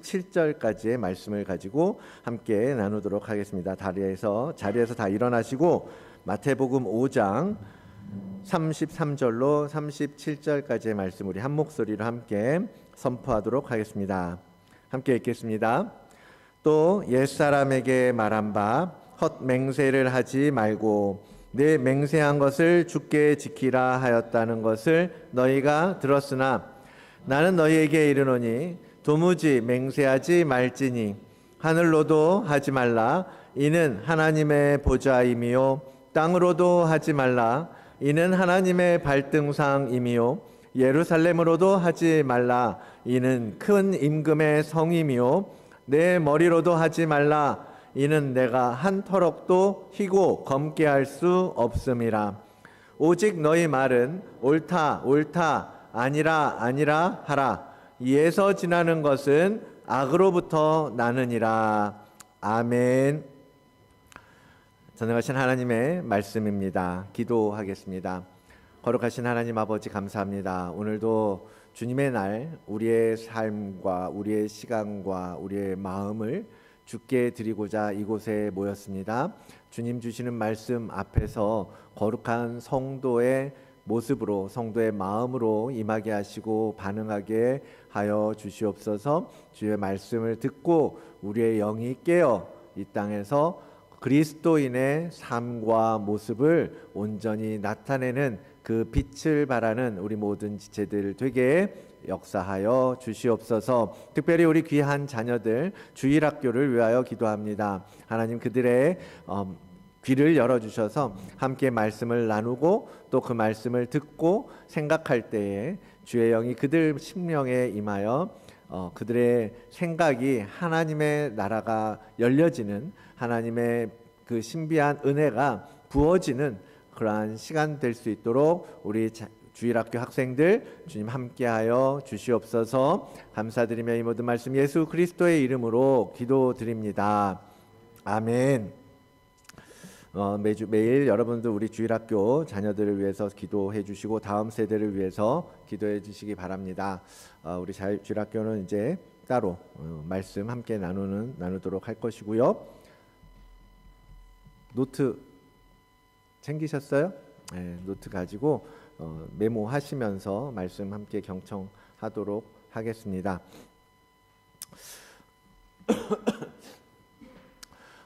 37절까지의 말씀을 가지고 함께 나누도록 하겠습니다. 자리에서 다 일어나시고 마태복음 5장 33절로 37절까지의 말씀 우리 한 목소리로 함께 선포하도록 하겠습니다. 함께 읽겠습니다. 또 옛사람에게 말한 바 헛 맹세를 하지 말고 내 맹세한 것을 주께 지키라 하였다는 것을 너희가 들었으나 나는 너희에게 이르노니 도무지 맹세하지 말지니 하늘로도 하지 말라 이는 하나님의 보좌임이요 땅으로도 하지 말라 이는 하나님의 발등상임이요 예루살렘으로도 하지 말라 이는 큰 임금의 성임이요 내 머리로도 하지 말라 이는 내가 한 터럭도 희고 검게 할 수 없음이라. 오직 너희 말은 옳다 옳다 아니라 아니라 하라. 이에서 지나는 것은 악으로부터 나느니라. 아멘. 전능하신 하나님의 말씀입니다. 기도하겠습니다. 거룩하신 하나님 아버지 감사합니다. 오늘도 주님의 날 우리의 삶과 우리의 시간과 우리의 마음을 주께 드리고자 이곳에 모였습니다. 주님 주시는 말씀 앞에서 거룩한 성도의 모습으로 성도의 마음으로 임하게 하시고 반응하게 하여 주시옵소서. 주의 말씀을 듣고 우리의 영이 깨어 이 땅에서 그리스도인의 삶과 모습을 온전히 나타내는 그 빛을 발하는 우리 모든 지체들 되게 역사하여 주시옵소서. 특별히 우리 귀한 자녀들 주일학교를 위하여 기도합니다. 하나님 그들의 귀를 열어주셔서 함께 말씀을 나누고 또 그 말씀을 듣고 생각할 때에 주의 영이 그들 심령에 임하여 그들의 생각이 하나님의 나라가 열려지는 하나님의 그 신비한 은혜가 부어지는 그러한 시간 될 수 있도록 우리 주일학교 학생들 주님 함께하여 주시옵소서. 감사드리며 이 모든 말씀 예수 그리스도의 이름으로 기도드립니다. 아멘. 매일 여러분들 우리 주일학교 자녀들을 위해서 기도해 주시고 다음 세대를 위해서 기도해 주시기 바랍니다. 우리 주일학교는 이제 따로 말씀 함께 나누도록 할 것이고요. 노트 챙기셨어요? 네, 노트 가지고 메모하시면서 말씀 함께 경청하도록 하겠습니다.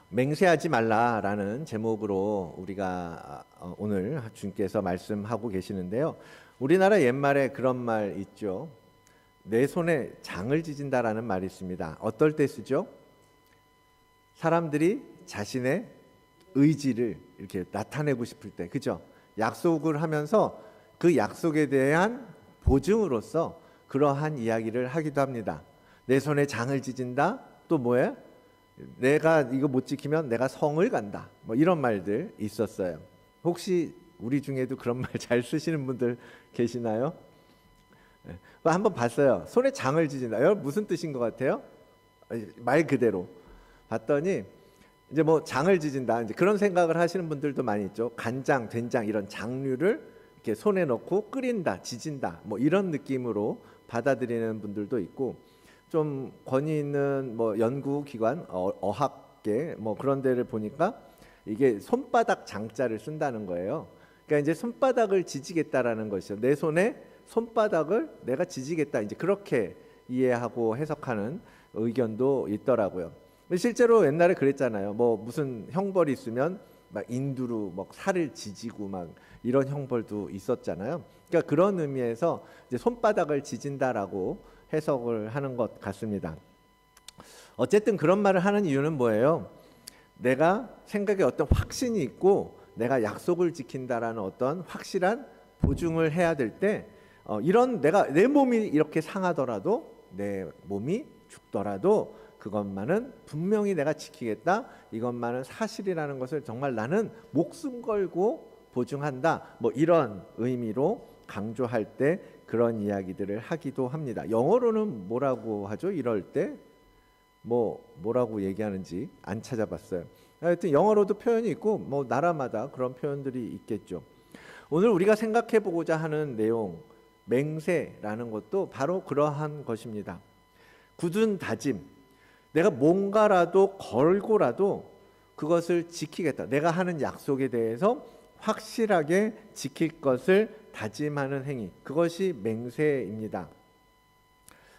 맹세하지 말라라는 제목으로 우리가 오늘 주님께서 말씀하고 계시는데요. 우리나라 옛말에 그런 말 있죠. 내 손에 장을 지진다라는 말이 있습니다. 어떨 때 쓰죠? 사람들이 자신의 의지를 이렇게 나타내고 싶을 때, 그죠? 약속을 하면서 그 약속에 대한 보증으로서 그러한 이야기를 하기도 합니다. 내 손에 장을 지진다. 또 뭐예요? 내가 이거 못 지키면 내가 성을 간다. 뭐 이런 말들 있었어요. 혹시 우리 중에도 그런 말 잘 쓰시는 분들 계시나요? 한번 봤어요. 손에 장을 지진다. 여러분 무슨 뜻인 것 같아요? 말 그대로 봤더니 이제 뭐 장을 지진다. 이제 그런 생각을 하시는 분들도 많이 있죠. 간장, 된장 이런 장류를 이렇게 손에 넣고 끓인다, 지진다. 뭐 이런 느낌으로 받아들이는 분들도 있고, 좀 권위 있는 뭐 연구기관, 어학계 뭐 그런 데를 보니까 이게 손바닥 장자를 쓴다는 거예요. 그러니까 이제 손바닥을 지지겠다라는 것이죠. 내 손에 손바닥을 내가 지지겠다. 이제 그렇게 이해하고 해석하는 의견도 있더라고요. 실제로 옛날에 그랬잖아요. 뭐 무슨 형벌이 있으면 막 인두로 막 살을 지지고 막 이런 형벌도 있었잖아요. 그러니까 그런 의미에서 이제 손바닥을 지진다라고 해석을 하는 것 같습니다. 어쨌든 그런 말을 하는 이유는 뭐예요? 내가 생각에 어떤 확신이 있고 내가 약속을 지킨다라는 어떤 확실한 보증을 해야 될 때 이런 내 몸이 이렇게 상하더라도 내 몸이 죽더라도 그것만은 분명히 내가 지키겠다. 이것만은 사실이라는 것을 정말 나는 목숨 걸고 보증한다. 뭐 이런 의미로 강조할 때 그런 이야기들을 하기도 합니다. 영어로는 뭐라고 하죠? 이럴 때 뭐라고 얘기하는지 안 찾아봤어요. 하여튼 영어로도 표현이 있고 뭐 나라마다 그런 표현들이 있겠죠. 오늘 우리가 생각해 보고자 하는 내용, 맹세라는 것도 바로 그러한 것입니다. 굳은 다짐, 내가 뭔가라도 걸고라도 그것을 지키겠다. 내가 하는 약속에 대해서 확실하게 지킬 것을 다짐하는 행위. 그것이 맹세입니다.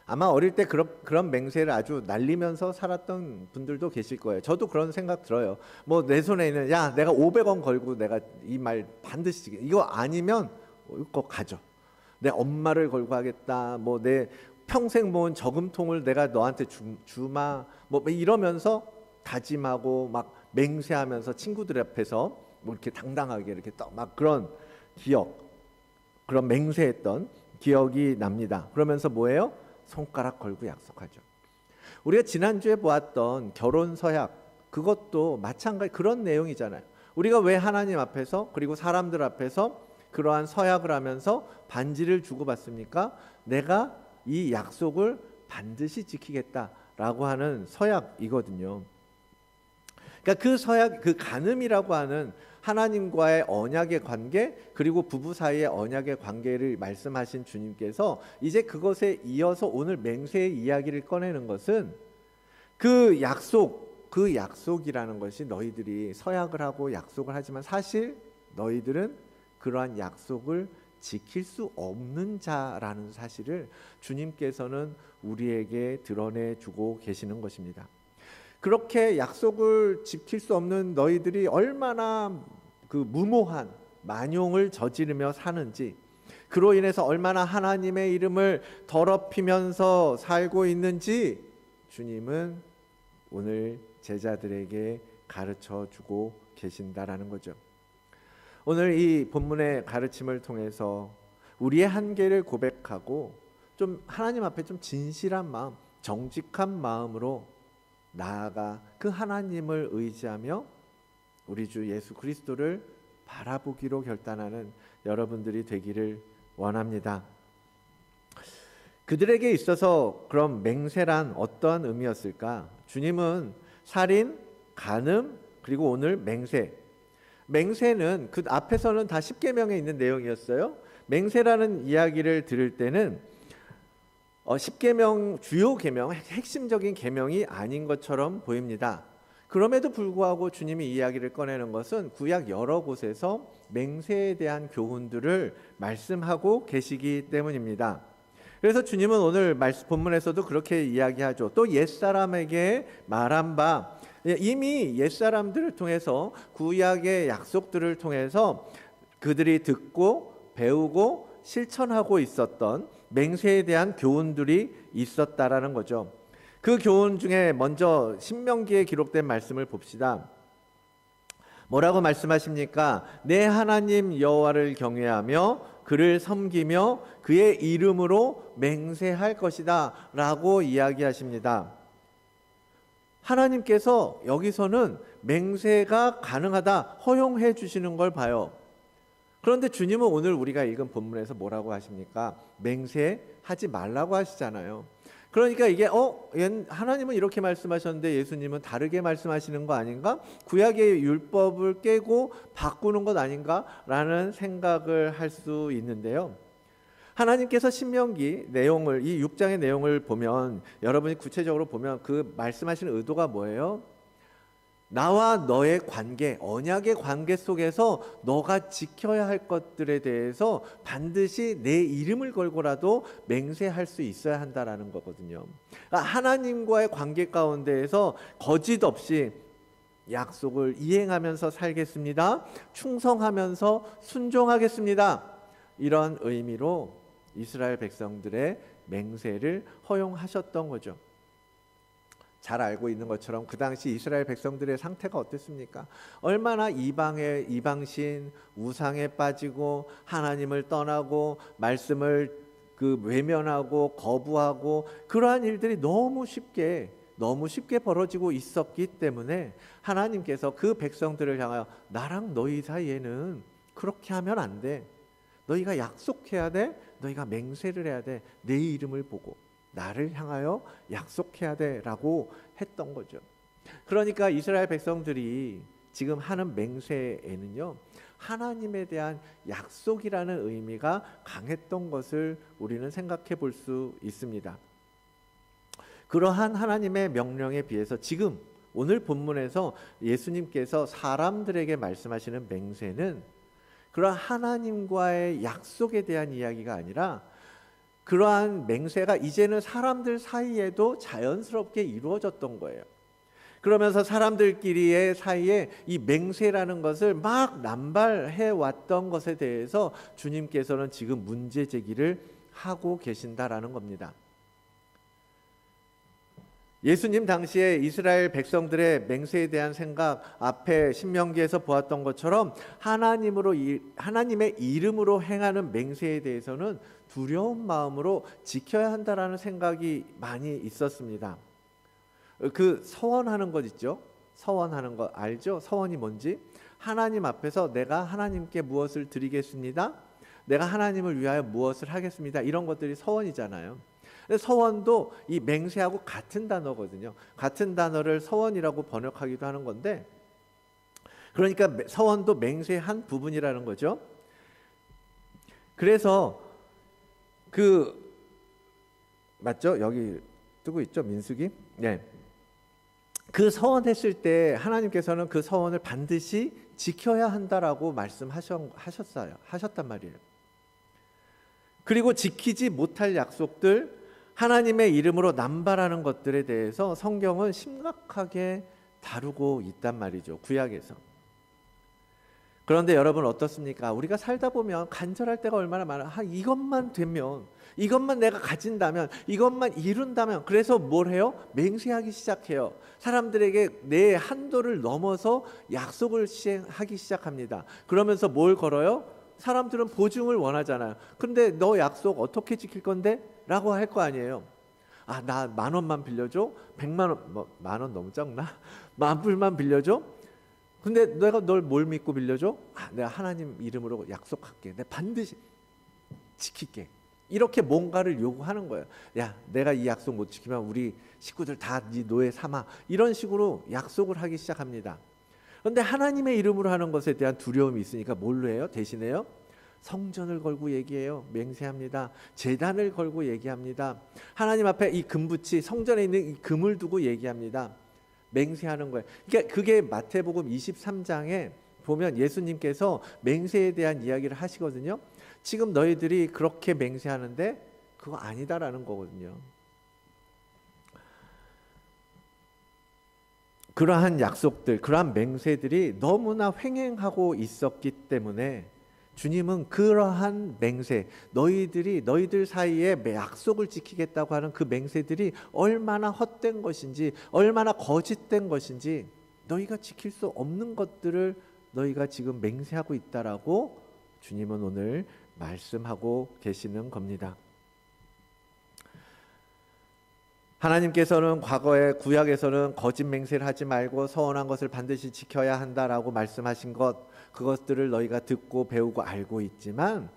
아마 어릴 때 그런 맹세를 아주 날리면서 살았던 분들도 계실 거예요. 저도 그런 생각 들어요. 뭐 내 손에 있는 야 내가 500원 걸고 내가 이 말 반드시 이거 아니면 이거 가져. 내 엄마를 걸고 하겠다. 뭐 내 평생 모은 저금통을 내가 너한테 주마. 뭐 이러면서 다짐하고 막 맹세하면서 친구들 앞에서 뭐 이렇게 당당하게 이렇게 막 그런 그런 맹세했던 기억이 납니다. 그러면서 뭐예요? 손가락 걸고 약속하죠. 우리가 지난주에 보았던 결혼 서약, 그것도 마찬가지 그런 내용이잖아요. 우리가 왜 하나님 앞에서 그리고 사람들 앞에서 그러한 서약을 하면서 반지를 주고받습니까? 내가 이 약속을 반드시 지키겠다라고 하는 서약이거든요. 그러니까 그 서약, 그 간음이라고 하는 하나님과의 언약의 관계, 그리고 부부 사이의 언약의 관계를 말씀하신 주님께서 이제 그것에 이어서 오늘 맹세의 이야기를 꺼내는 것은 그 약속이라는 것이 너희들이 서약을 하고 약속을 하지만 사실 너희들은 그러한 약속을 지킬 수 없는 자라는 사실을 주님께서는 우리에게 드러내주고 계시는 것입니다. 그렇게 약속을 지킬 수 없는 너희들이 얼마나 그 무모한 만용을 저지르며 사는지, 그로 인해서 얼마나 하나님의 이름을 더럽히면서 살고 있는지 주님은 오늘 제자들에게 가르쳐 주고 계신다라는 거죠. 오늘 이 본문의 가르침을 통해서 우리의 한계를 고백하고 좀 하나님 앞에 좀 진실한 마음, 정직한 마음으로 나아가 그 하나님을 의지하며 우리 주 예수 그리스도를 바라보기로 결단하는 여러분들이 되기를 원합니다. 그들에게 있어서 그럼 맹세란 어떠한 의미였을까? 주님은 살인, 간음, 그리고 오늘 맹세는 그 앞에서는 다 십계명에 있는 내용이었어요. 맹세라는 이야기를 들을 때는 십계명 주요 계명, 핵심적인 계명이 아닌 것처럼 보입니다. 그럼에도 불구하고 주님이 이야기를 꺼내는 것은 구약 여러 곳에서 맹세에 대한 교훈들을 말씀하고 계시기 때문입니다. 그래서 주님은 오늘 본문에서도 그렇게 이야기하죠. 또 옛사람에게 말한 바, 이미 옛사람들을 통해서 구약의 약속들을 통해서 그들이 듣고 배우고 실천하고 있었던 맹세에 대한 교훈들이 있었다라는 거죠. 그 교훈 중에 먼저 신명기에 기록된 말씀을 봅시다. 뭐라고 말씀하십니까? 내 하나님 여호와를 경외하며 그를 섬기며 그의 이름으로 맹세할 것이다 라고 이야기하십니다. 하나님께서 여기서는 맹세가 가능하다 허용해 주시는 걸 봐요. 그런데 주님은 오늘 우리가 읽은 본문에서 뭐라고 하십니까? 맹세하지 말라고 하시잖아요. 그러니까 이게 하나님은 이렇게 말씀하셨는데 예수님은 다르게 말씀하시는 거 아닌가? 구약의 율법을 깨고 바꾸는 것 아닌가? 라는 생각을 할 수 있는데요. 하나님께서 신명기 내용을, 이 6장의 내용을 보면, 여러분이 구체적으로 보면 그 말씀하시는 의도가 뭐예요? 나와 너의 관계, 언약의 관계 속에서 너가 지켜야 할 것들에 대해서 반드시 내 이름을 걸고라도 맹세할 수 있어야 한다라는 거거든요. 하나님과의 관계 가운데에서 거짓 없이 약속을 이행하면서 살겠습니다. 충성하면서 순종하겠습니다. 이런 의미로 이스라엘 백성들의 맹세를 허용하셨던 거죠. 잘 알고 있는 것처럼 그 당시 이스라엘 백성들의 상태가 어땠습니까? 얼마나 이방신, 우상에 빠지고 하나님을 떠나고 말씀을 외면하고 거부하고 그러한 일들이 너무 쉽게 벌어지고 있었기 때문에 하나님께서 그 백성들을 향하여 나랑 너희 사이에는 그렇게 하면 안 돼. 너희가 약속해야 돼. 너희가 맹세를 해야 돼. 내 이름을 보고 나를 향하여 약속해야 돼 라고 했던 거죠. 그러니까 이스라엘 백성들이 지금 하는 맹세에는요, 하나님에 대한 약속이라는 의미가 강했던 것을 우리는 생각해 볼 수 있습니다. 그러한 하나님의 명령에 비해서 지금 오늘 본문에서 예수님께서 사람들에게 말씀하시는 맹세는 그러한 하나님과의 약속에 대한 이야기가 아니라 그러한 맹세가 이제는 사람들 사이에도 자연스럽게 이루어졌던 거예요. 그러면서 사람들끼리의 사이에 이 맹세라는 것을 막 남발해 왔던 것에 대해서 주님께서는 지금 문제 제기를 하고 계신다라는 겁니다. 예수님 당시에 이스라엘 백성들의 맹세에 대한 생각, 앞에 신명기에서 보았던 것처럼 하나님의 이름으로 행하는 맹세에 대해서는 두려운 마음으로 지켜야 한다라는 생각이 많이 있었습니다. 그 서원하는 것 있죠? 서원하는 거 알죠? 서원이 뭔지? 하나님 앞에서 내가 하나님께 무엇을 드리겠습니다. 내가 하나님을 위하여 무엇을 하겠습니다. 이런 것들이 서원이잖아요. 서원도 이 맹세하고 같은 단어거든요. 같은 단어를 서원이라고 번역하기도 하는 건데, 그러니까 서원도 맹세한 부분이라는 거죠. 그래서 맞죠? 여기 뜨고 있죠, 민수기. 네. 그 서원했을 때 하나님께서는 그 서원을 반드시 지켜야 한다라고 하셨단 말이에요. 그리고 지키지 못할 약속들, 하나님의 이름으로 남발하는 것들에 대해서 성경은 심각하게 다루고 있단 말이죠, 구약에서. 그런데 여러분 어떻습니까? 우리가 살다 보면 간절할 때가 얼마나 많아. 이것만 되면, 이것만 내가 가진다면, 이것만 이룬다면, 그래서 뭘 해요? 맹세하기 시작해요. 사람들에게 내 한도를 넘어서 약속을 하기 시작합니다. 그러면서 뭘 걸어요? 사람들은 보증을 원하잖아요. 근데 너 약속 어떻게 지킬 건데? 라고 할 거 아니에요. 나 10,000원만 빌려줘? 100만 원, 10,000원 너무 적나? 10,000불만 빌려줘? 근데 내가 널 뭘 믿고 빌려줘? 내가 하나님 이름으로 약속할게. 내가 반드시 지킬게. 이렇게 뭔가를 요구하는 거예요. 야, 내가 이 약속 못 지키면 우리 식구들 다 네 노예 삼아. 이런 식으로 약속을 하기 시작합니다. 그런데 하나님의 이름으로 하는 것에 대한 두려움이 있으니까 뭘로 해요? 대신에요? 성전을 걸고 얘기해요. 맹세합니다. 제단을 걸고 얘기합니다. 하나님 앞에 이 금붙이, 성전에 있는 이 금을 두고 얘기합니다. 맹세하는 거예요. 그러니까 그게 마태복음 23장에 보면 예수님께서 맹세에 대한 이야기를 하시거든요. 지금 너희들이 그렇게 맹세하는데 그거 아니다라는 거거든요. 그러한 약속들, 그러한 맹세들이 너무나 횡행하고 있었기 때문에 주님은 그러한 맹세, 너희들 사이에 약속을 지키겠다고 하는 그 맹세들이 얼마나 헛된 것인지, 얼마나 거짓된 것인지, 너희가 지킬 수 없는 것들을 너희가 지금 맹세하고 있다라고 주님은 오늘 말씀하고 계시는 겁니다. 하나님께서는 과거에 구약에서는 거짓 맹세를 하지 말고 서원한 것을 반드시 지켜야 한다라고 말씀하신 그것들을 너희가 듣고 배우고 알고 있지만,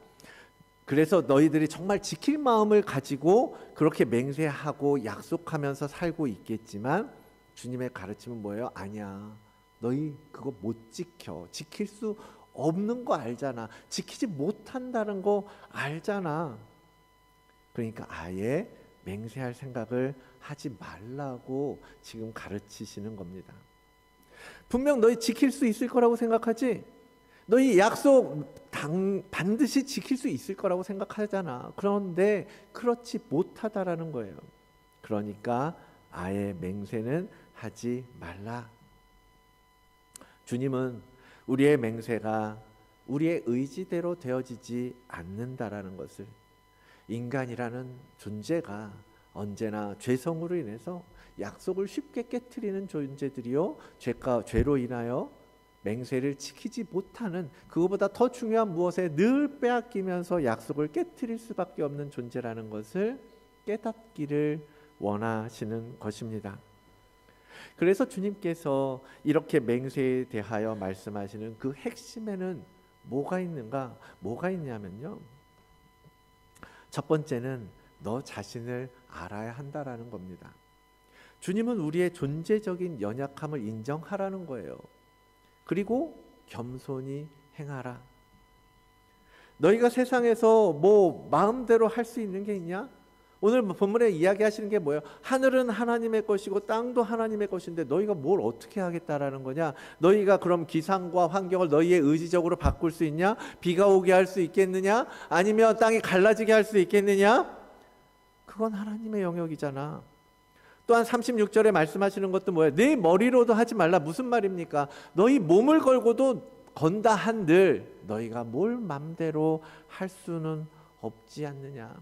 그래서 너희들이 정말 지킬 마음을 가지고 그렇게 맹세하고 약속하면서 살고 있겠지만 주님의 가르침은 뭐예요? 아니야, 너희 그거 못 지켜. 지킬 수 없는 거 알잖아. 지키지 못한다는 거 알잖아. 그러니까 아예 맹세할 생각을 하지 말라고 지금 가르치시는 겁니다. 분명 너희 지킬 수 있을 거라고 생각하지? 너희 약속 반드시 지킬 수 있을 거라고 생각하잖아. 그런데 그렇지 못하다라는 거예요. 그러니까 아예 맹세는 하지 말라. 주님은 우리의 맹세가 우리의 의지대로 되어지지 않는다라는 것을, 인간이라는 존재가 언제나 죄성으로 인해서 약속을 쉽게 깨트리는 존재들이요, 죄로 인하여 맹세를 지키지 못하는, 그거보다 더 중요한 무엇에 늘 빼앗기면서 약속을 깨트릴 수밖에 없는 존재라는 것을 깨닫기를 원하시는 것입니다. 그래서 주님께서 이렇게 맹세에 대하여 말씀하시는 그 핵심에는 뭐가 있는가? 뭐가 있냐면요, 첫 번째는 너 자신을 알아야 한다라는 겁니다. 주님은 우리의 존재적인 연약함을 인정하라는 거예요. 그리고 겸손히 행하라. 너희가 세상에서 뭐 마음대로 할 수 있는 게 있냐? 오늘 본문에 이야기하시는 게 뭐예요? 하늘은 하나님의 것이고 땅도 하나님의 것인데 너희가 뭘 어떻게 하겠다라는 거냐? 너희가 그럼 기상과 환경을 너희의 의지적으로 바꿀 수 있냐? 비가 오게 할 수 있겠느냐? 아니면 땅이 갈라지게 할 수 있겠느냐? 그건 하나님의 영역이잖아. 또한 36절에 말씀하시는 것도 뭐예요? 내 머리로도 하지 말라. 무슨 말입니까? 너희 몸을 걸고도 건다 한들 너희가 뭘 맘대로 할 수는 없지 않느냐.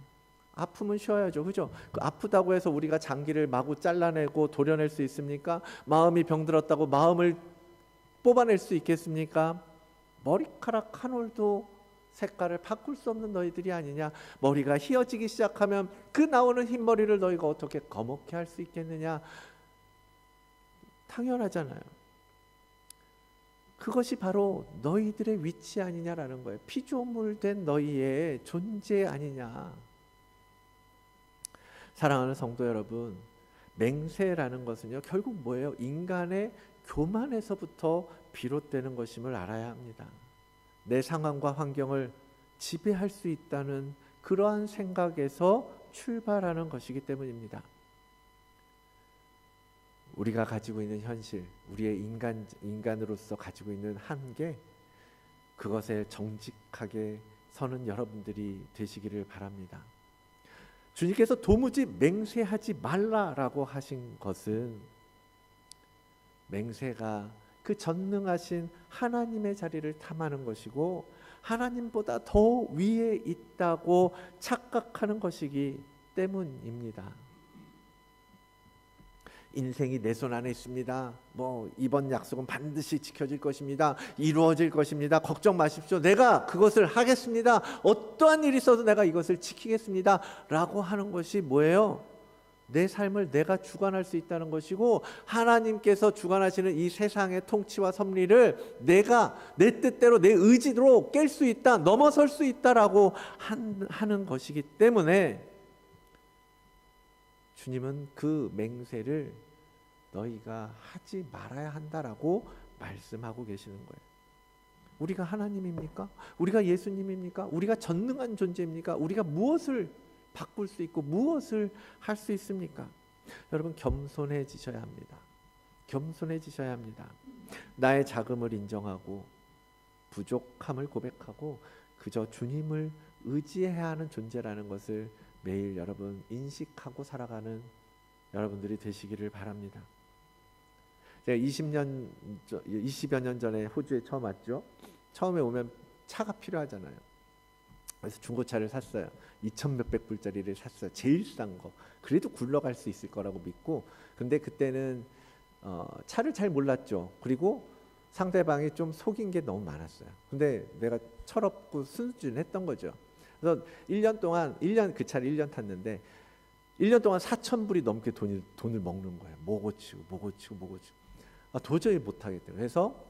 아프면 쉬어야죠. 그죠? 그 아프다고 해서 우리가 장기를 마구 잘라내고 도려낼 수 있습니까? 마음이 병들었다고 마음을 뽑아낼 수 있겠습니까? 머리카락 한 올도 색깔을 바꿀 수 없는 너희들이 아니냐. 머리가 휘어지기 시작하면 그 나오는 흰머리를 너희가 어떻게 거먹게 할 수 있겠느냐. 당연하잖아요. 그것이 바로 너희들의 위치 아니냐라는 거예요. 피조물된 너희의 존재 아니냐. 사랑하는 성도 여러분, 맹세라는 것은요 결국 뭐예요? 인간의 교만에서부터 비롯되는 것임을 알아야 합니다. 내 상황과 환경을 지배할 수 있다는 그러한 생각에서 출발하는 것이기 때문입니다. 우리가 가지고 있는 현실, 우리의 인간으로서 가지고 있는 한계, 그것에 정직하게 서는 여러분들이 되시기를 바랍니다. 주님께서 도무지 맹세하지 말라라고 하신 것은 맹세가 그 전능하신 하나님의 자리를 탐하는 것이고 하나님보다 더 위에 있다고 착각하는 것이기 때문입니다. 인생이 내 손 안에 있습니다. 이번 약속은 반드시 지켜질 것입니다. 이루어질 것입니다. 걱정 마십시오. 내가 그것을 하겠습니다. 어떠한 일이 있어도 내가 이것을 지키겠습니다. 라고 하는 것이 뭐예요? 내 삶을 내가 주관할 수 있다는 것이고 하나님께서 주관하시는 이 세상의 통치와 섭리를 내가 내 뜻대로 내 의지로 깰 수 있다, 넘어설 수 있다라고 하는 것이기 때문에 주님은 그 맹세를 너희가 하지 말아야 한다라고 말씀하고 계시는 거예요. 우리가 하나님입니까? 우리가 예수님입니까? 우리가 전능한 존재입니까? 우리가 무엇을 바꿀 수 있고 무엇을 할 수 있습니까? 여러분 겸손해지셔야 합니다. 겸손해지셔야 합니다. 나의 자금을 인정하고 부족함을 고백하고 그저 주님을 의지해야 하는 존재라는 것을 매일 여러분 인식하고 살아가는 여러분들이 되시기를 바랍니다. 제가 20여 년 전에 호주에 처음 왔죠. 처음에 오면 차가 필요하잖아요. 그래서 중고차를 샀어요. 2천 몇백 불짜리를 샀어요. 제일 싼 거. 그래도 굴러갈 수 있을 거라고 믿고. 근데 그때는 차를 잘 몰랐죠. 그리고 상대방이 좀 속인 게 너무 많았어요. 근데 내가 철없고 순진했던 거죠. 그래서 1년 동안 그 차를 1년 탔는데 1년 동안 4,000불이 넘게 돈을 먹는 거예요. 뭐 고치고. 도저히 못하겠대요. 그래서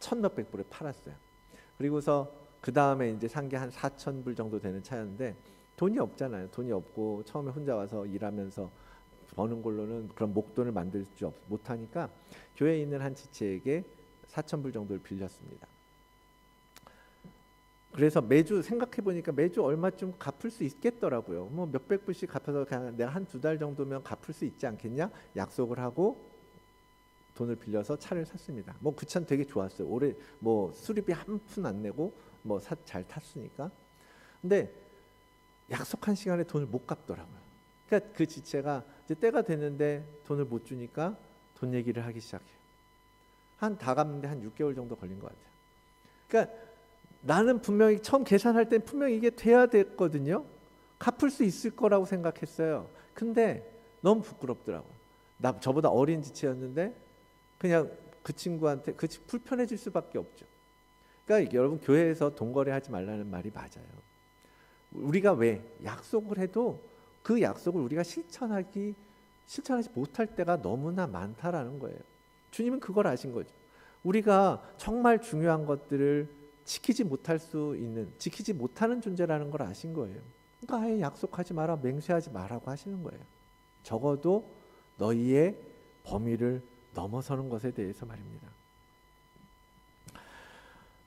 1,000몇백 불에 팔았어요. 그리고서 그 다음에 이제 산 게 한 4,000불 정도 되는 차였는데 돈이 없잖아요. 돈이 없고 처음에 혼자 와서 일하면서 버는 걸로는 그런 목돈을 만들 수 못하니까 교회에 있는 한 지체에게 4,000불 정도를 빌렸습니다. 그래서 매주 생각해 보니까 매주 얼마쯤 갚을 수 있겠더라고요. 뭐 몇백 불씩 갚아서 그냥 내가 한 2달 정도면 갚을 수 있지 않겠냐? 약속을 하고 돈을 빌려서 차를 샀습니다. 그 차는 되게 좋았어요. 올해 수리비 한 푼 안 내고 잘 탔으니까. 근데 약속한 시간에 돈을 못 갚더라고요. 그러니까 그 지체가 이제 때가 됐는데 돈을 못 주니까 돈 얘기를 하기 시작해요. 다 갚는데 한 6개월 정도 걸린 것 같아요. 그러니까 나는 분명히 처음 계산할 땐 분명히 이게 돼야 됐거든요. 갚을 수 있을 거라고 생각했어요. 근데 너무 부끄럽더라고요. 저보다 어린 지체였는데 그냥 그 친구한테 불편해질 수밖에 없죠. 그러니까 여러분 교회에서 돈거래하지 말라는 말이 맞아요. 우리가 왜 약속을 해도 그 약속을 우리가 실천하지 못할 때가 너무나 많다라는 거예요. 주님은 그걸 아신 거죠. 우리가 정말 중요한 것들을 지키지 못하는 존재라는 걸 아신 거예요. 그러니까 아예 약속하지 마라, 맹세하지 마라고 하시는 거예요. 적어도 너희의 범위를 넘어서는 것에 대해서 말입니다.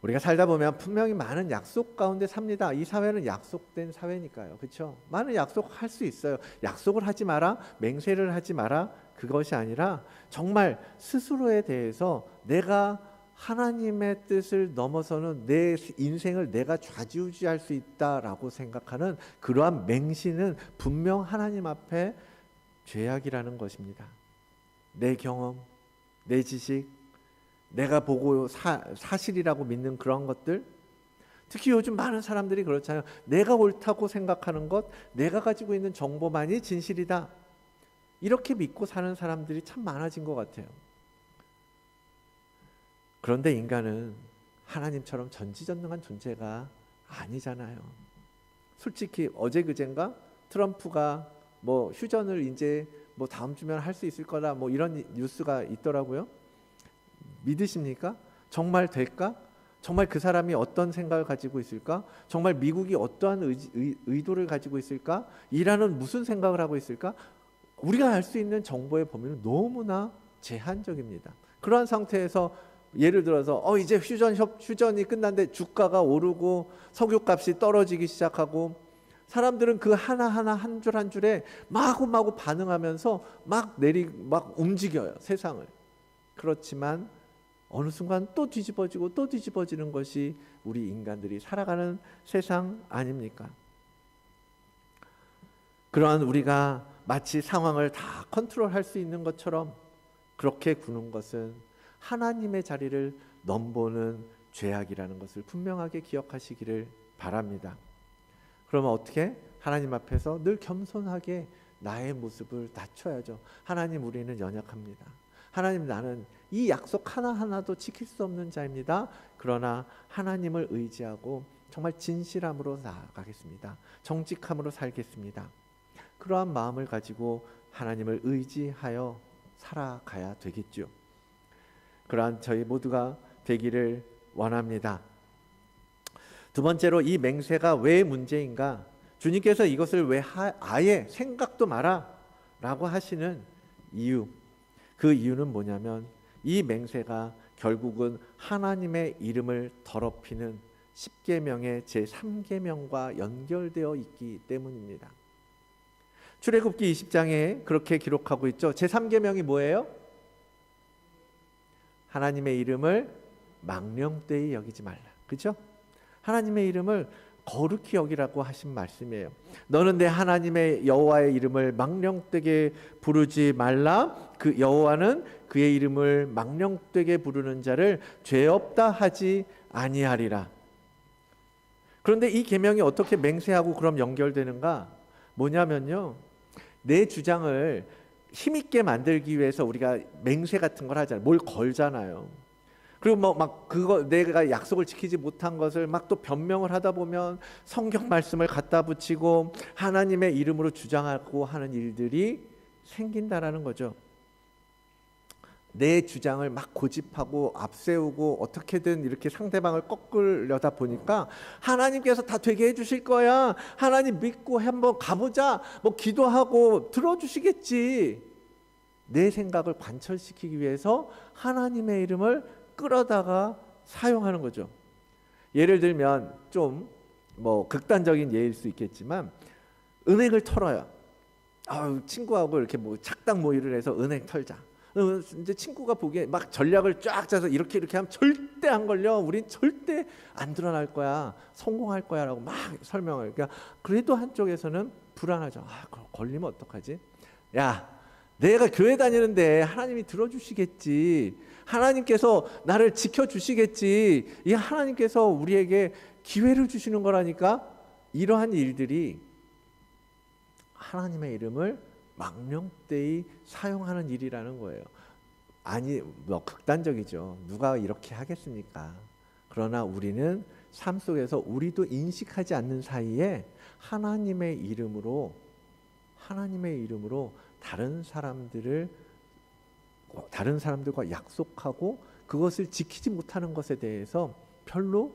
우리가 살다 보면 분명히 많은 약속 가운데 삽니다. 이 사회는 약속된 사회니까요. 그렇죠? 많은 약속할 수 있어요. 약속을 하지 마라, 맹세를 하지 마라, 그것이 아니라 정말 스스로에 대해서 내가 하나님의 뜻을 넘어서는 내 인생을 내가 좌지우지할 수 있다라고 생각하는 그러한 맹신은 분명 하나님 앞에 죄악이라는 것입니다. 내 경험, 내 지식, 내가 보고 사실이라고 믿는 그런 것들, 특히 요즘 많은 사람들이 그렇잖아요. 내가 옳다고 생각하는 것, 내가 가지고 있는 정보만이 진실이다, 이렇게 믿고 사는 사람들이 참 많아진 것 같아요. 그런데 인간은 하나님처럼 전지전능한 존재가 아니잖아요. 솔직히 어제 그젠가 트럼프가 뭐 휴전을 이제 뭐 다음 주면 할 수 있을 거다, 뭐 이런 뉴스가 있더라고요. 믿으십니까? 정말 될까? 정말 그 사람이 어떤 생각을 가지고 있을까? 정말 미국이 어떠한 의도를 가지고 있을까? 이란은 무슨 생각을 하고 있을까? 우리가 알 수 있는 정보의 범위는 너무나 제한적입니다. 그러한 상태에서 예를 들어서 이제 휴전이 끝났는데 주가가 오르고 석유값이 떨어지기 시작하고 사람들은 그 하나하나 한 줄 한 줄에 마구마구 반응하면서 막 움직여요, 세상을. 그렇지만 어느 순간 또 뒤집어지고 또 뒤집어지는 것이 우리 인간들이 살아가는 세상 아닙니까? 그러한 우리가 마치 상황을 다 컨트롤할 수 있는 것처럼 그렇게 구는 것은 하나님의 자리를 넘보는 죄악이라는 것을 분명하게 기억하시기를 바랍니다. 그러면 어떻게? 하나님 앞에서 늘 겸손하게 나의 모습을 낮춰야죠. 하나님, 우리는 연약합니다. 하나님, 나는 이 약속 하나하나도 지킬 수 없는 자입니다. 그러나 하나님을 의지하고 정말 진실함으로 나아가겠습니다. 정직함으로 살겠습니다. 그러한 마음을 가지고 하나님을 의지하여 살아가야 되겠죠. 그러한 저희 모두가 되기를 원합니다. 두 번째로, 이 맹세가 왜 문제인가? 주님께서 이것을 왜 아예 생각도 마라 라고 하시는 이유, 그 이유는 뭐냐면 이 맹세가 결국은 하나님의 이름을 더럽히는 10계명의 제3계명과 연결되어 있기 때문입니다. 출애굽기 20장에 그렇게 기록하고 있죠. 제3계명이 뭐예요? 하나님의 이름을 망령되이 여기지 말라. 그렇죠? 하나님의 이름을 거룩히 여기라고 하신 말씀이에요. 너는 내 하나님의 여호와의 이름을 망령되게 부르지 말라. 그 여호와는 그의 이름을 망령되게 부르는 자를 죄 없다 하지 아니하리라. 그런데 이 계명이 어떻게 맹세하고 그럼 연결되는가? 뭐냐면요, 내 주장을 힘있게 만들기 위해서 우리가 맹세 같은 걸 하잖아요. 뭘 걸잖아요. 그리고 그거 내가 약속을 지키지 못한 것을 또 변명을 하다 보면 성경 말씀을 갖다 붙이고 하나님의 이름으로 주장하고 하는 일들이 생긴다라는 거죠. 내 주장을 고집하고 앞세우고 어떻게든 이렇게 상대방을 꺾으려다 보니까 하나님께서 다 되게 해주실 거야, 하나님 믿고 한번 가보자, 기도하고 들어주시겠지, 내 생각을 관철시키기 위해서 하나님의 이름을 끌어다가 사용하는 거죠. 예를 들면 좀 극단적인 예일 수 있겠지만 은행을 털어요. 친구하고 이렇게 착당 모의를 해서 은행 털자. 이제 친구가 보기에 전략을 쫙 짜서 이렇게 하면 절대 안 걸려, 우린 절대 안 드러날 거야, 성공할 거야라고 설명을. 그래도 한쪽에서는 불안하죠. 걸리면 어떡하지? 야, 내가 교회 다니는데 하나님이 들어주시겠지, 하나님께서 나를 지켜주시겠지, 이 하나님께서 우리에게 기회를 주시는 거라니까. 이러한 일들이 하나님의 이름을 망령되이 사용하는 일이라는 거예요. 아니, 극단적이죠. 누가 이렇게 하겠습니까? 그러나 우리는 삶 속에서 우리도 인식하지 않는 사이에 하나님의 이름으로 다른 사람들과 약속하고 그것을 지키지 못하는 것에 대해서 별로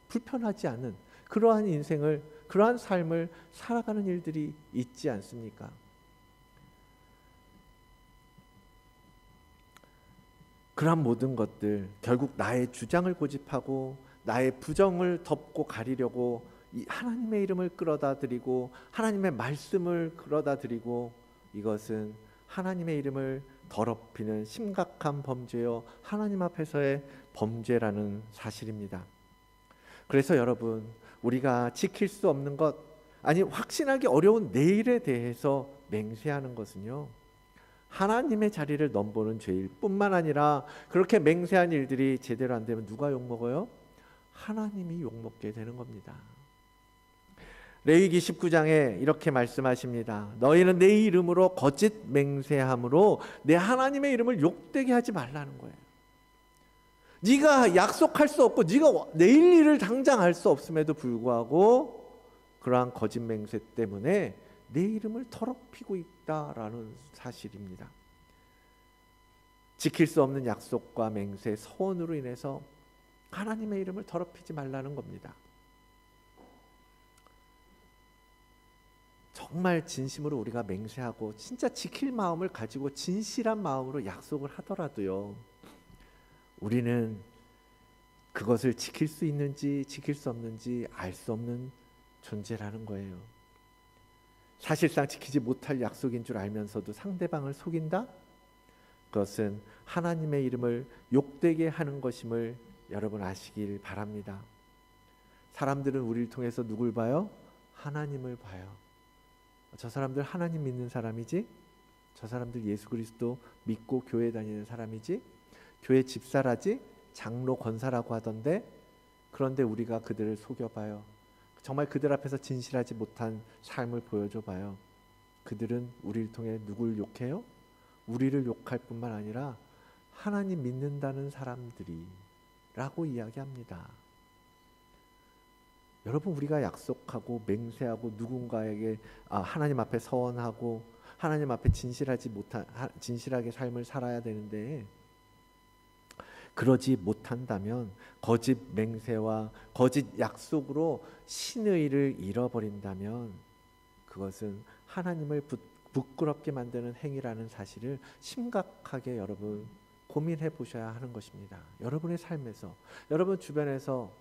불편하지 않은 그러한 인생을, 그러한 삶을 살아가는 일들이 있지 않습니까? 그러한 모든 것들 결국 나의 주장을 고집하고 나의 부정을 덮고 가리려고 이 하나님의 이름을 끌어다 드리고 하나님의 말씀을 끌어다 드리고, 이것은 하나님의 이름을 더럽히는 심각한 범죄요 하나님 앞에서의 범죄라는 사실입니다. 그래서 여러분, 우리가 지킬 수 없는 것, 아니 확신하기 어려운 내일에 대해서 맹세하는 것은요, 하나님의 자리를 넘보는 죄일 뿐만 아니라, 그렇게 맹세한 일들이 제대로 안 되면 누가 욕먹어요? 하나님이 욕먹게 되는 겁니다. 레위기 19장에 이렇게 말씀하십니다. 너희는 내 이름으로 거짓 맹세함으로 내 하나님의 이름을 욕되게 하지 말라는 거예요. 네가 약속할 수 없고 네가 내일 일을 당장 할 수 없음에도 불구하고 그러한 거짓 맹세 때문에 내 이름을 더럽히고 있다라는 사실입니다. 지킬 수 없는 약속과 맹세, 서원으로 인해서 하나님의 이름을 더럽히지 말라는 겁니다. 정말 진심으로 우리가 맹세하고 진짜 지킬 마음을 가지고 진실한 마음으로 약속을 하더라도요, 우리는 그것을 지킬 수 있는지 지킬 수 없는지 알 수 없는 존재라는 거예요. 사실상 지키지 못할 약속인 줄 알면서도 상대방을 속인다? 그것은 하나님의 이름을 욕되게 하는 것임을 여러분 아시길 바랍니다. 사람들은 우리를 통해서 누굴 봐요? 하나님을 봐요. 저 사람들 하나님 믿는 사람이지? 저 사람들 예수 그리스도 믿고 교회 다니는 사람이지? 교회 집사라지? 장로 권사라고 하던데? 그런데 우리가 그들을 속여봐요. 정말 그들 앞에서 진실하지 못한 삶을 보여줘봐요. 그들은 우리를 통해 누굴 욕해요? 우리를 욕할 뿐만 아니라 하나님 믿는다는 사람들이 라고 이야기합니다. 여러분, 우리가 약속하고 맹세하고 누군가에게 하나님 앞에 서원하고 하나님 앞에 진실하게 삶을 살아야 되는데, 그러지 못한다면 거짓 맹세와 거짓 약속으로 신의를 잃어버린다면 그것은 하나님을 부끄럽게 만드는 행위라는 사실을 심각하게 여러분 고민해 보셔야 하는 것입니다. 여러분의 삶에서, 여러분 주변에서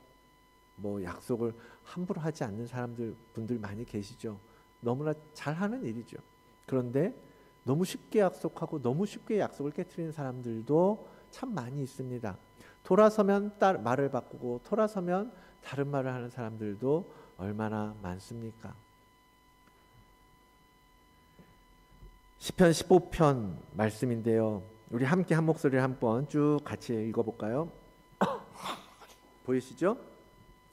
약속을 함부로 하지 않는 분들 많이 계시죠. 너무나 잘하는 일이죠. 그런데 너무 쉽게 약속하고 너무 쉽게 약속을 깨트리는 사람들도 참 많이 있습니다. 돌아서면 말을 바꾸고 돌아서면 다른 말을 하는 사람들도 얼마나 많습니까? 시편 15편 말씀인데요, 우리 함께 한 목소리를 한번 쭉 같이 읽어볼까요? 보이시죠?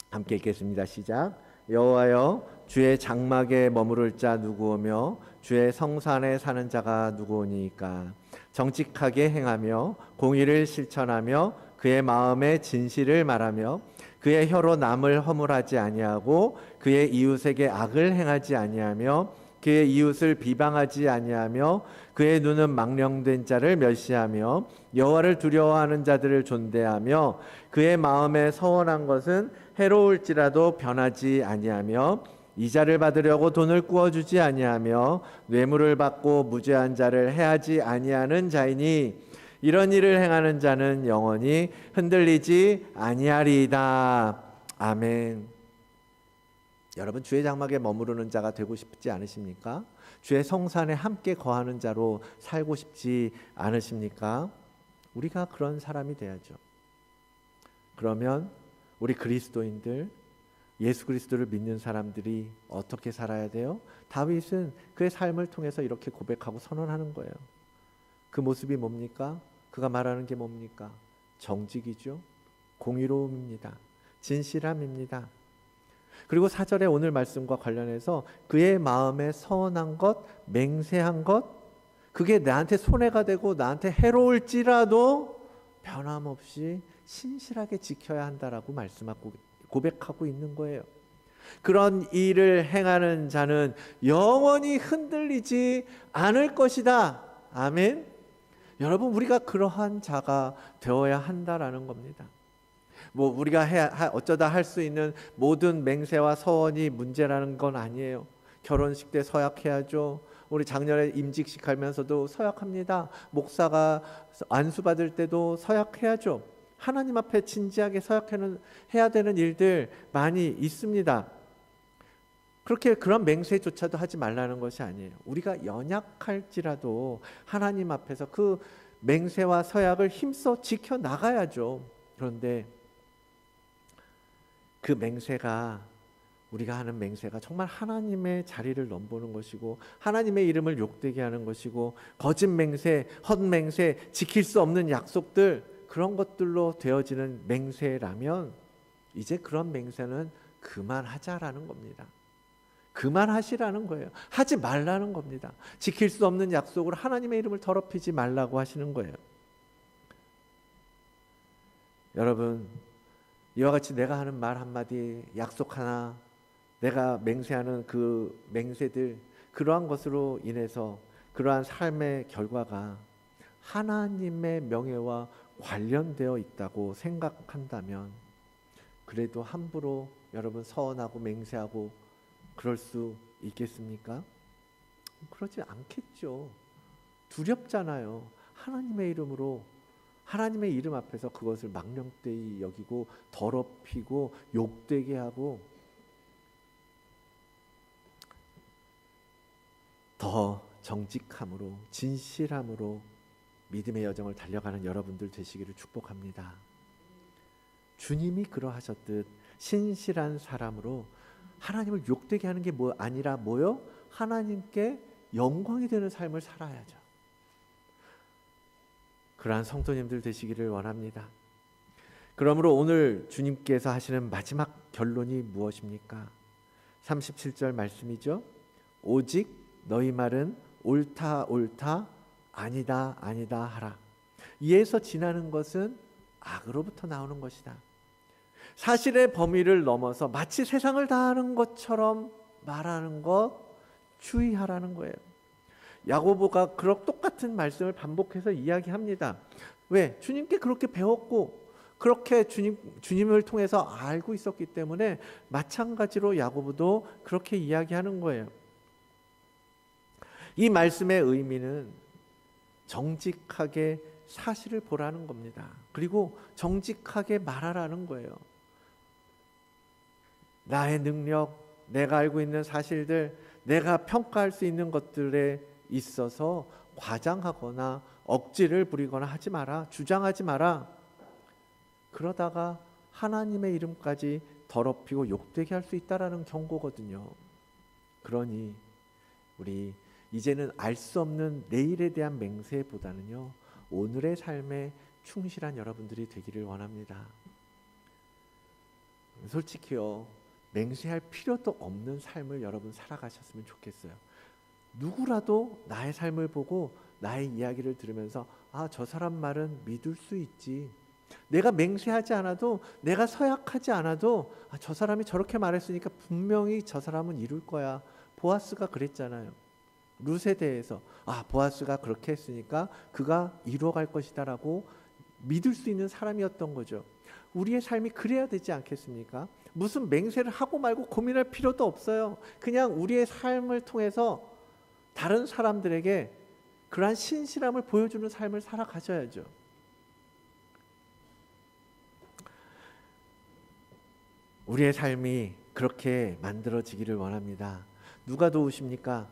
함께 읽겠습니다. 시작. 여호와여, 주의 장막에 머무를 자 누구오며 주의 성산에 사는 자가 누구오니까? 정직하게 행하며 공의를 실천하며 그의 마음에 진실을 말하며 그의 혀로 남을 허물하지 아니하고 그의 이웃에게 악을 행하지 아니하며 그의 이웃을 비방하지 아니하며 그의 눈은 망령된 자를 멸시하며 여호와를 두려워하는 자들을 존대하며 그의 마음에 서원한 것은 해로울지라도 변하지 아니하며 이자를 받으려고 돈을 꾸어주지 아니하며 뇌물을 받고 무죄한 자를 해하지 아니하는 자이니 이런 일을 행하는 자는 영원히 흔들리지 아니하리이다. 아멘. 여러분, 주의 장막에 머무르는 자가 되고 싶지 않으십니까? 주의 성산에 함께 거하는 자로 살고 싶지 않으십니까? 우리가 그런 사람이 돼야죠. 그러면 우리 그리스도인들, 예수 그리스도를 믿는 사람들이 어떻게 살아야 돼요? 다윗은 그의 삶을 통해서 이렇게 고백하고 선언하는 거예요. 그 모습이 뭡니까? 그가 말하는 게 뭡니까? 정직이죠. 공의로움입니다. 진실함입니다. 그리고 4절에 오늘 말씀과 관련해서 그의 마음에 서원한 것, 맹세한 것, 그게 나한테 손해가 되고 나한테 해로울지라도 변함없이 신실하게 지켜야 한다라고 말씀하고 고백하고 있는 거예요. 그런 일을 행하는 자는 영원히 흔들리지 않을 것이다. 아멘. 여러분, 우리가 그러한 자가 되어야 한다라는 겁니다. 우리가 어쩌다 할 수 있는 모든 맹세와 서원이 문제라는 건 아니에요. 결혼식 때 서약해야죠. 우리 작년에 임직식 하면서도 서약합니다. 목사가 안수 받을 때도 서약해야죠. 하나님 앞에 진지하게 서약해야 되는 일들 많이 있습니다. 그렇게 그런 맹세조차도 하지 말라는 것이 아니에요. 우리가 연약할지라도 하나님 앞에서 그 맹세와 서약을 힘써 지켜나가야죠. 그런데 그 맹세가, 우리가 하는 맹세가 정말 하나님의 자리를 넘보는 것이고 하나님의 이름을 욕되게 하는 것이고 거짓 맹세, 헛맹세, 지킬 수 없는 약속들, 그런 것들로 되어지는 맹세라면 이제 그런 맹세는 그만하자라는 겁니다. 그만하시라는 거예요. 하지 말라는 겁니다. 지킬 수 없는 약속으로 하나님의 이름을 더럽히지 말라고 하시는 거예요. 여러분, 이와 같이 내가 하는 말 한마디, 약속 하나, 내가 맹세하는 그 맹세들, 그러한 것으로 인해서 그러한 삶의 결과가 하나님의 명예와 관련되어 있다고 생각한다면 그래도 함부로 여러분 서원하고 맹세하고 그럴 수 있겠습니까? 그러지 않겠죠. 두렵잖아요. 하나님의 이름으로, 하나님의 이름 앞에서 그것을 망령되이 여기고 더럽히고 욕되게 하고, 더 정직함으로 진실함으로 믿음의 여정을 달려가는 여러분들 되시기를 축복합니다. 주님이 그러하셨듯 신실한 사람으로 하나님을 욕되게 하는 게 아니라 뭐요? 하나님께 영광이 되는 삶을 살아야죠. 그러한 성도님들 되시기를 원합니다. 그러므로 오늘 주님께서 하시는 마지막 결론이 무엇입니까? 37절 말씀이죠. 오직 너희 말은 옳다 옳다 아니다 아니다 하라. 이에서 지나는 것은 악으로부터 나오는 것이다. 사실의 범위를 넘어서 마치 세상을 다 아는 것처럼 말하는 것 주의하라는 거예요. 야고보가 그런 똑같은 말씀을 반복해서 이야기합니다. 왜? 주님께 그렇게 배웠고 그렇게 주님을 통해서 알고 있었기 때문에 마찬가지로 야고보도 그렇게 이야기하는 거예요. 이 말씀의 의미는 정직하게 사실을 보라는 겁니다. 그리고 정직하게 말하라는 거예요. 나의 능력, 내가 알고 있는 사실들, 내가 평가할 수 있는 것들에 있어서 과장하거나 억지를 부리거나 하지 마라. 주장하지 마라. 그러다가 하나님의 이름까지 더럽히고 욕되게 할 수 있다라는 경고거든요. 그러니 우리 이제는 알 수 없는 내일에 대한 맹세보다는요, 오늘의 삶에 충실한 여러분들이 되기를 원합니다. 솔직히요, 맹세할 필요도 없는 삶을 여러분 살아가셨으면 좋겠어요. 누구라도 나의 삶을 보고 나의 이야기를 들으면서 아, 저 사람 말은 믿을 수 있지. 내가 맹세하지 않아도, 내가 서약하지 않아도 아, 저 사람이 저렇게 말했으니까 분명히 저 사람은 이룰 거야. 보아스가 그랬잖아요. 룻에 대해서 아, 보아스가 그렇게 했으니까 그가 이루어갈 것이다 라고 믿을 수 있는 사람이었던 거죠. 우리의 삶이 그래야 되지 않겠습니까? 무슨 맹세를 하고 말고 고민할 필요도 없어요. 그냥 우리의 삶을 통해서 다른 사람들에게 그러한 신실함을 보여주는 삶을 살아가셔야죠. 우리의 삶이 그렇게 만들어지기를 원합니다. 누가 도우십니까?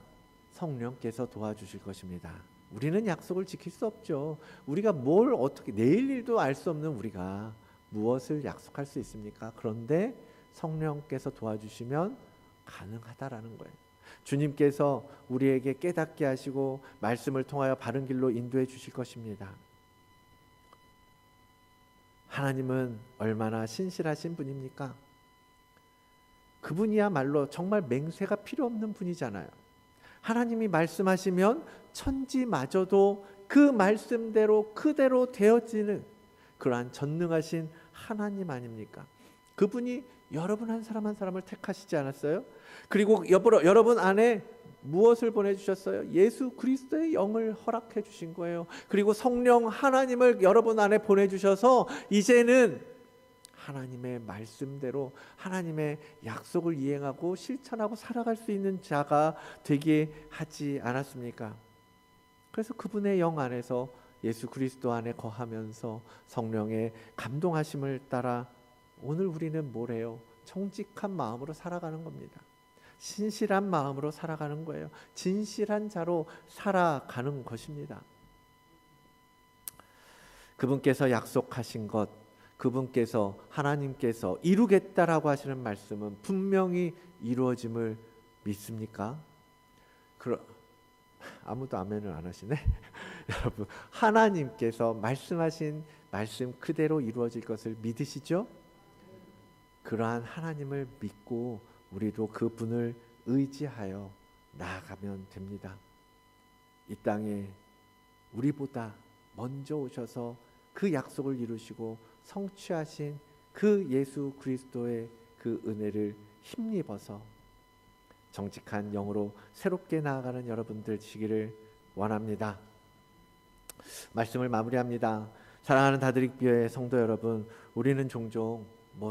성령께서 도와주실 것입니다. 우리는 약속을 지킬 수 없죠. 우리가 뭘 어떻게, 내일 일도 알 수 없는 우리가 무엇을 약속할 수 있습니까? 그런데 성령께서 도와주시면 가능하다라는 거예요. 주님께서 우리에게 깨닫게 하시고 말씀을 통하여 바른 길로 인도해 주실 것입니다. 하나님은 얼마나 신실하신 분입니까? 그분이야말로 정말 맹세가 필요 없는 분이잖아요. 하나님이 말씀하시면 천지마저도 그 말씀대로 그대로 되어지는 그러한 전능하신 하나님 아닙니까? 그분이 여러분 한 사람 한 사람을 택하시지 않았어요? 그리고 여러분 안에 무엇을 보내주셨어요? 예수 그리스도의 영을 허락해 주신 거예요. 그리고 성령 하나님을 여러분 안에 보내주셔서 이제는 하나님의 말씀대로 하나님의 약속을 이행하고 실천하고 살아갈 수 있는 자가 되게 하지 않았습니까? 그래서 그분의 영 안에서 예수 그리스도 안에 거하면서 성령의 감동하심을 따라 오늘 우리는 뭐래요? 정직한 마음으로 살아가는 겁니다. 신실한 마음으로 살아가는 거예요. 진실한 자로 살아가는 것입니다. 그분께서 약속하신 것, 그분께서 하나님께서 이루겠다라고 하시는 말씀은 분명히 이루어짐을 믿습니까? 아무도 아멘을 안 하시네. 여러분, 하나님께서 말씀하신 말씀 그대로 이루어질 것을 믿으시죠? 그러한 하나님을 믿고 우리도 그분을 의지하여 나아가면 됩니다. 이 땅에 우리보다 먼저 오셔서 그 약속을 이루시고 성취하신 그 예수 그리스도의 그 은혜를 힘입어서 정직한 영으로 새롭게 나아가는 여러분들 되시기를 원합니다. 말씀을 마무리합니다. 사랑하는 다드릭교회 성도 여러분, 우리는 종종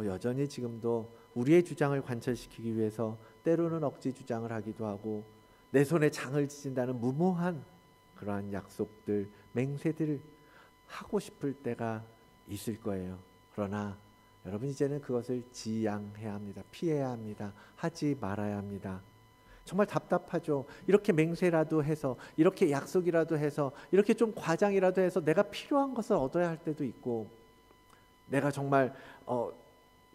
여전히 지금도 우리의 주장을 관철시키기 위해서 때로는 억지 주장을 하기도 하고 내 손에 장을 지진다는 무모한 그러한 약속들, 맹세들을 하고 싶을 때가 있을 거예요. 그러나 여러분, 이제는 그것을 지양해야 합니다. 피해야 합니다. 하지 말아야 합니다. 정말 답답하죠. 이렇게 맹세라도 해서, 이렇게 약속이라도 해서, 이렇게 좀 과장이라도 해서 내가 필요한 것을 얻어야 할 때도 있고, 내가 정말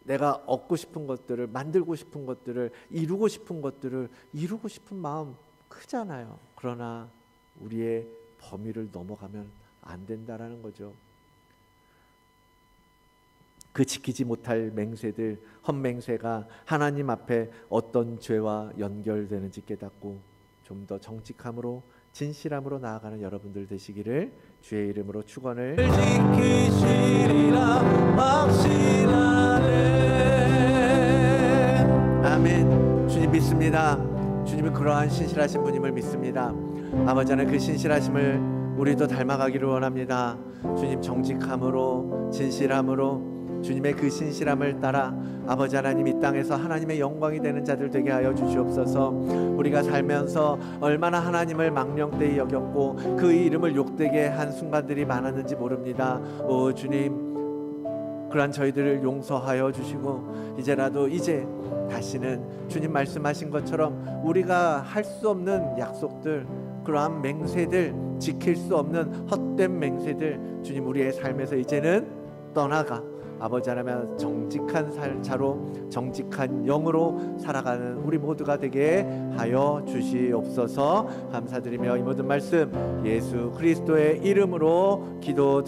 내가 얻고 싶은 것들을, 만들고 싶은 것들을, 이루고 싶은 것들을 이루고 싶은 마음 크잖아요. 그러나 우리의 범위를 넘어가면 안 된다라는 거죠. 그 지키지 못할 맹세들, 헛맹세가 하나님 앞에 어떤 죄와 연결되는지 깨닫고 좀 더 정직함으로 진실함으로 나아가는 여러분들 되시기를 주의 이름으로 축원을 지키시리라 확신하네. 아멘. 주님 믿습니다. 주님은 그러한 신실하신 분임을 믿습니다. 아버지 하나님, 그 신실하심을 우리도 닮아가기를 원합니다. 주님, 정직함으로 진실함으로 주님의 그 신실함을 따라 아버지 하나님, 이 땅에서 하나님의 영광이 되는 자들 되게 하여 주시옵소서. 우리가 살면서 얼마나 하나님을 망령되이 여겼고 그 이름을 욕되게 한 순간들이 많았는지 모릅니다. 오 주님, 그러한 저희들을 용서하여 주시고 이제 다시는 주님 말씀하신 것처럼 우리가 할 수 없는 약속들, 그러한 맹세들, 지킬 수 없는 헛된 맹세들, 주님 우리의 삶에서 이제는 떠나가 아버지 하나님 정직한 자로, 정직한 영으로 살아가는 우리 모두가 되게 하여 주시옵소서. 감사드리며 이 모든 말씀 예수 그리스도의 이름으로 기도드립니다.